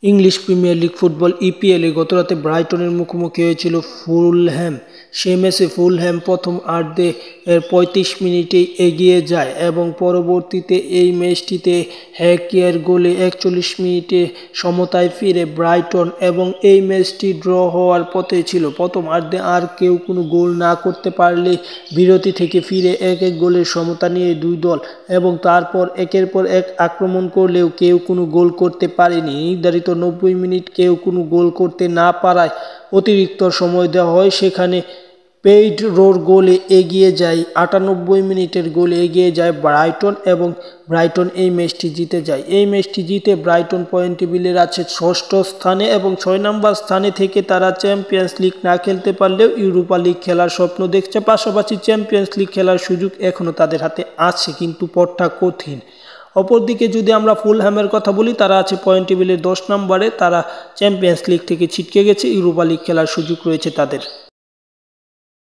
English premier league football ইপিএলে গতরাতে ব্রাইটনের মুখোমুখি হয়েছিল ফুলহ্যাম। সেই ম্যাচে ফুলহ্যাম প্রথম আর্ধে ৩৫ মিনিটে এগিয়ে যায় এবং পরবর্তীতে এই ম্যাচটিতে হ্যাকিয়ার গোলে ৪১ মিনিটে সমতায় ফিরে ব্রাইটন এবং এই ম্যাচটি ড্র হওয়ার পথে ছিল। প্রথম আর্ধে আর কেউ কোনো গোল না করতে পারলে বিরতি থেকে ফিরে ১-১ গোলের সমতা নিয়ে দুই দল এবং তারপর একের পর এক আক্রমণ করলেও কেউ কোনো গোল করতে পারেনি। নির্ধারিত ৯০ মিনিট কেউ কোনো গোল করতে না পারায় অতিরিক্ত সময় দেওয়া হয়, সেখানে পেইডরোর গোলে এগিয়ে যায় ৯৮ মিনিটের গোলে এগিয়ে যায় ব্রাইটন এবং ব্রাইটন এই ম্যাচটি জিতে যায়। এই ম্যাচটি জিতে ব্রাইটন পয়েন্ট টেবিলের আছে ৬ষ্ঠ স্থানে এবং ৬ নম্বর স্থানে থেকে তারা চ্যাম্পিয়ন্স লিগ না খেলতে পারলেও ইউরোপা লিগ খেলার স্বপ্ন দেখছে। পাশাপাশি চ্যাম্পিয়ন্স লিগ খেলার সুযোগ এখনও তাদের হাতে আছে, কিন্তু পথটা কঠিন। অপরদিকে যদি আমরা ফুলহ্যামের কথা বলি, তারা আছে পয়েন্ট টেবিলের ১০ নম্বরে। তারা চ্যাম্পিয়ন্স লিগ থেকে ছিটকে গেছে, ইউরোপা লিগ খেলার সুযোগ রয়েছে তাদের।